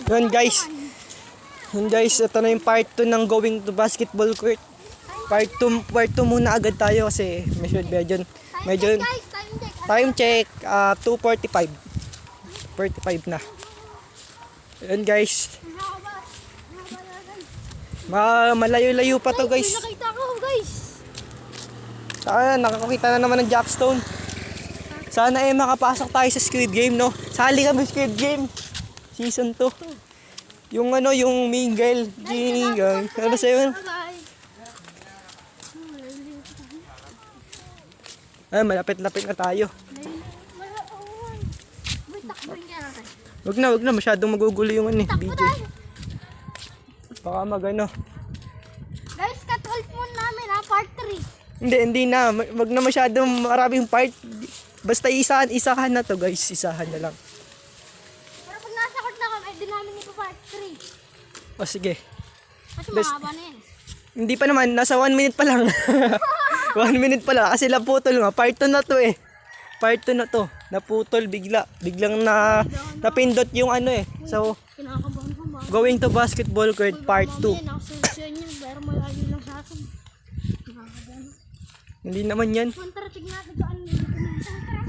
Yun guys. Yun guys, ito na yung part 2 ng going to basketball court. Part 2 muna agad tayo kasi medyo time check 2:45. 45 na. Yun guys. Malayo-layo pa to guys. Nakita ko guys. Nakakita na naman ng Jackstone. Sana makapasok tayo sa Squid Game, no? Sali kami Squid Game. Season 2. Yung yung mingle. Jingle. Ano sa'yo? Malapit-lapit na tayo. Wag na. Masyadong magugulo yung video. Baka Guys, cut-off mo namin part 3. Hindi na. Wag na masyadong maraming part. Basta isahan na to guys. Isahan na lang. Pero pag nasa court na kami, di namin ito part 3. O sige. Kasi mahaba na yan. Hindi pa naman. Nasa 1 minute pa lang. 1 minute pa lang. Kasi naputol nga. Part 2 na to eh. Part 2 na to. Naputol biglang napindot yung So, Kinakabahan ko ba? going to basketball court part 2. Nakasunod niya, pero malayo lang sa akin. Nakakabahan. Hindi naman yan. Tara, tignan natin doon dito na. Tara.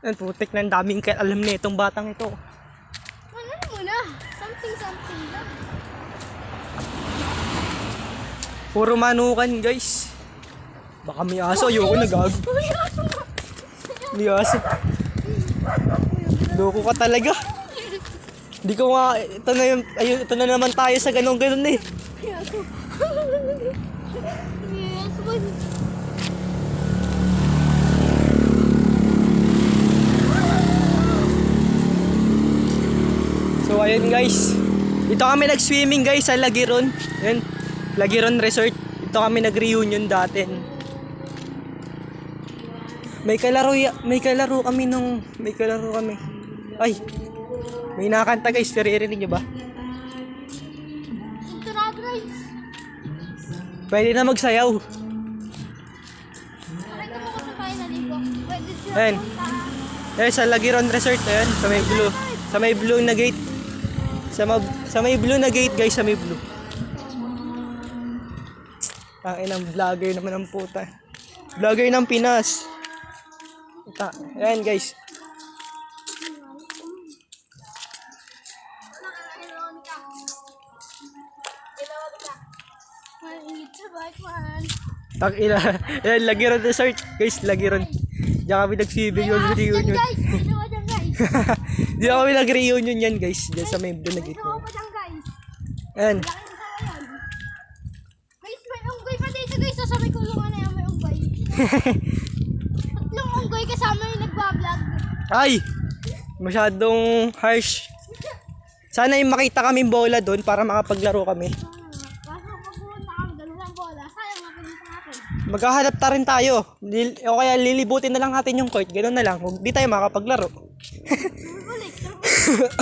Yan, putik na ang daming alam na itong batang ito. Ano muna? Something lang. Puro manukan guys. Baka may aso. Ayoko na gago. May aso. Loko ka talaga. Hindi ko nga, ito na naman tayo sa ganun eh. Yes, boy. So ayun guys. Dito kami nag-swimming guys sa Lagiron. Ayun. Lagiron Resort. Dito kami nag-reunion dati. May kalaro kami. Ay. May nakakanta guys, naririnig niyo ba? Tara, guys. Pwede na magsayaw. Nakita mo ko sa finally ko. Pwede siya. Ayun. Ayun sa Lagiron Resort. Ayun, sa may blue. Sa may blue na gate. Sa may blue na gate guys, sa may blue. Ng vlogger naman ang puta. Vlogger ng Pinas. Ayan guys. Takina. Ayan, Lagiron Resort. Guys, Lagiron. Diyan kami nag-swimming yung reunion. Diyan kami nag-reunion yan guys. Diyan sa may blue na gate. Ayan. Guys, may unggoy pa dito guys. So, sa may kulungan na yan, may unggoy. Tatlong unggoy kasama yung nagbablog. Ay! Masyadong harsh. Sana yung makita kaming bola doon para makapaglaro kami. Kaso magpunta kami, dalawang bola. Sayang nga pinunta natin. Maghahanap ta rin tayo. O kaya lilibutin na lang natin yung court. Ganoon na lang. Hindi tayo makapaglaro. Bulik.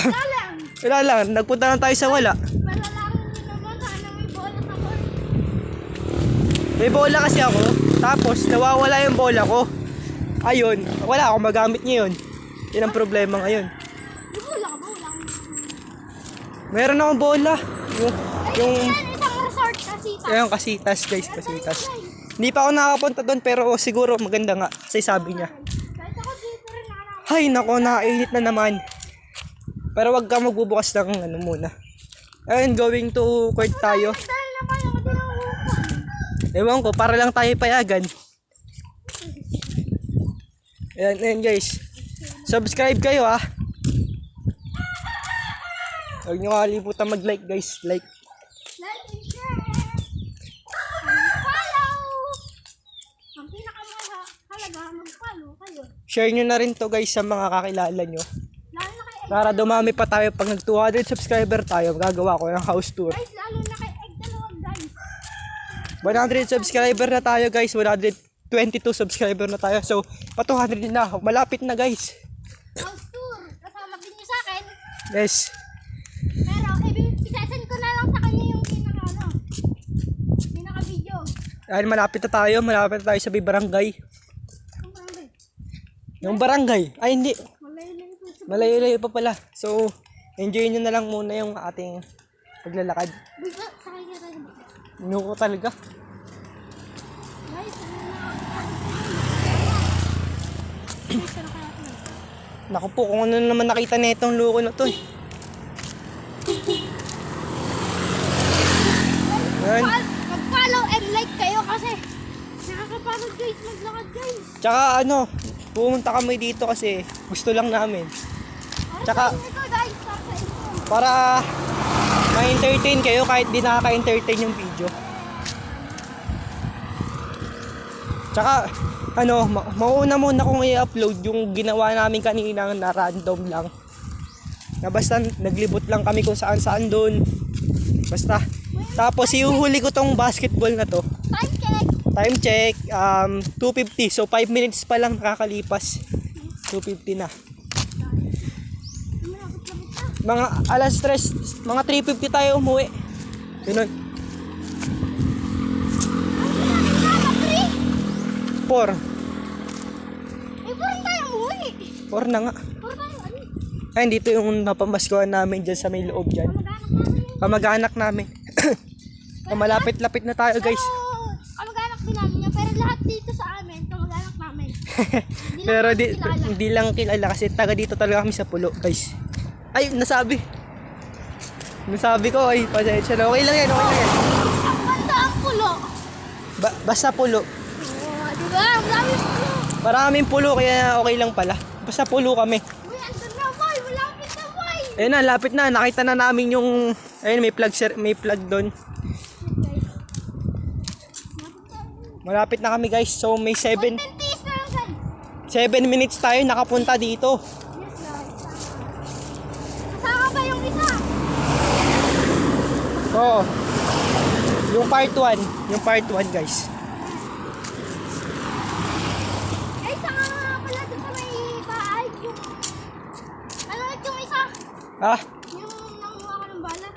Wala lang. Wala lang. Nagpunta lang tayo sa wala. Palalaro nyo naman. Sana may bola sa court. May bola kasi ako. Tapos nawawala yung bola ko. Ayun. Wala akong magamit ngayon. Yan ang problema ngayon. May bola ka ba? Wala kang Meron akong bola. Yung isang resort kasi. Ayun, Kasitas guys. Kasitas. Hindi pa ako nakakapunta doon pero siguro maganda nga. Kasi sabi niya. Kahit ako dito rin nakakama. Hay nako, nakainit na naman. Pero wag ka magbubukas ng muna. Ayun, going to court tayo. Dahil na kayo kasi nakukupon. Ewan ko, para lang tayo payagan. Ayan guys. Subscribe kayo ah. Huwag nyo kalimutan mag-like guys. Like. Like and share. And follow. Ang pinakamahalaga, mag-follow kayo. Share nyo na rin to guys sa mga kakilala nyo. Lalo na kay Egg. Para dumami pa tayo pag nag 200 subscriber tayo. Magagawa ko ng house tour. Guys, lalo na kay Egg dalawang guys. 100 subscriber na tayo guys. 122 subscriber na tayo. So, pa 200 na. Malapit na guys. House tour. Kasama din nyo sa akin. Yes. Pero, isasend ko na lang sa kanya yung pinaka-video. Dahil malapit na tayo sa barangay. Yung barangay. Ay, hindi. Malayo lang ito sa... Malayo-layo pa pala. So, enjoy nyo na lang muna yung ating paglalakad. Uy, sakay ka tayo. Inuko talaga. Guys, ano na? Guys, ano kaya ito? Naku po, kung ano naman nakita na itong luko na to eh. Yan. Mag-follow and like kayo kasi nakakapagod guys, maglakad guys. Tsaka ano, pumunta kami dito kasi gusto lang namin. Tsaka- Ito guys, para sa inyo. Para ma-entertain kayo kahit di nakaka-entertain yung video. Tsaka, ano, mauna muna kong i-upload yung ginawa namin kanina na random lang. Na basta naglibot lang kami kung saan-saan doon. Basta. Tapos ihuhuli ko tong basketball na to. Time check. Time check, 2:50. So 5 minutes pa lang nakakalipas. 2:50 na. Mga alas 3, mga 3:50 tayo umuwi. Ganun. 4. Eh, parang tayo umuwi. 4 na nga. Parang tayo, ano? Ay, dito yung napamaskuhan namin dyan sa may loob dyan. Kamag-anak namin. Kamag-anak namin. Malapit-lapit na tayo guys. Pero, kamag-anak din namin yan. Pero lahat dito sa amin, kamag-anak namin. Pero kilala. hindi lang kilala kasi taga dito talaga kami sa pulo guys. Ay, nasabi. Nasabi ko, ay, pasensya na. Okay lang yan, okay lang yan. Ang ganda ang pulo. Basta pulo. Oh, diba? Ang dami pulo. Maraming pulo kaya okay lang pala. Basta pulo kami. Uy, andun na boy. Malapit na boy. Ayun na, lapit na. Nakita na namin yung ayun, may plug doon. Malapit na kami guys. So may 7 Contentis na lang guys. minutes tayo nakapunta dito. Yes guys. Kasama ba yung isa? Oo. Yung part 1 guys. Ay, saka nga pala doon sa may bahay. Yung... Ano ulit yung isa? Ah, Yung nanguha ka ng bala.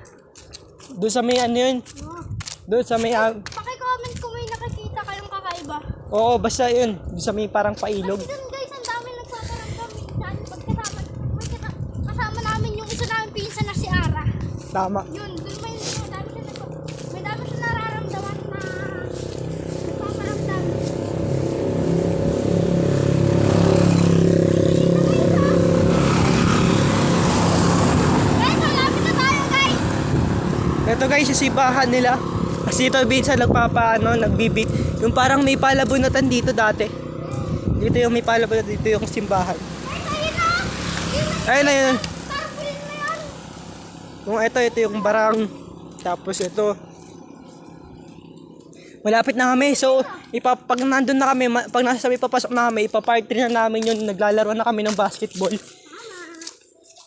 doon sa may ano yun. Oh. Doon sa may Paki-comment kung may nakikita kayong kakaiba. oo, basta yun. Doon sa may parang pailog. Kasi doon guys, ang dami nagpaparamdam. Minsan, kasama namin yung isa namin pinsan na si Ara. Tama. Yun, doon may dami siya nararamdaman na nagpaparamdam. Guys, malapit na tayo guys! Ito guys, yung sibahan nila. Kasi ito minsan nagbibit. Yung parang may palabunutan dito dati. Dito yung may palabunutan, dito yung simbahan. Guys, ayun na! Ayun na yun. Tarpaulin na yan! Kung ito yung barang. Tapos ito. Malapit na kami. So, pag nandun na kami, pag nasa may papasok na kami, ipapart 3 na namin yun. Naglalaro na kami ng basketball.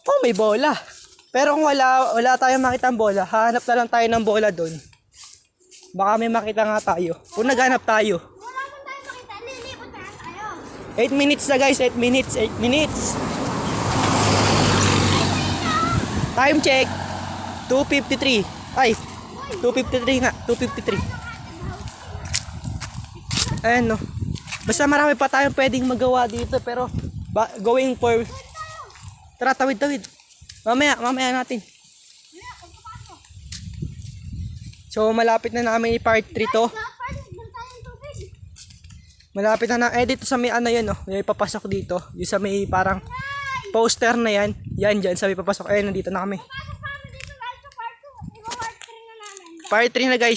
Oh, may bola. Pero kung wala tayong makita ng bola, hahanap na lang tayo ng bola doon. Baka may makita nga tayo. Kung naghanap tayo. Wala kang tayo makita, lilipot na lang tayo. 8 minutes na guys, 8 minutes, 8 minutes. Time check. 2:53. Ay, 2:53 nga, 2:53. Ayan no. Basta marami pa tayong pwedeng magawa dito pero going for... Tara, tawid. Mamaya natin. So malapit na namin i-part 3 to. Malapit na dito sa may ano yun, oh. May papasok dito. Yung sa may parang poster na yan. Yan dyan, sa may papasok. Ayun, nandito na kami. Pasok kami dito guys sa part 2. Iba part 3 na namin. Part 3 na guys.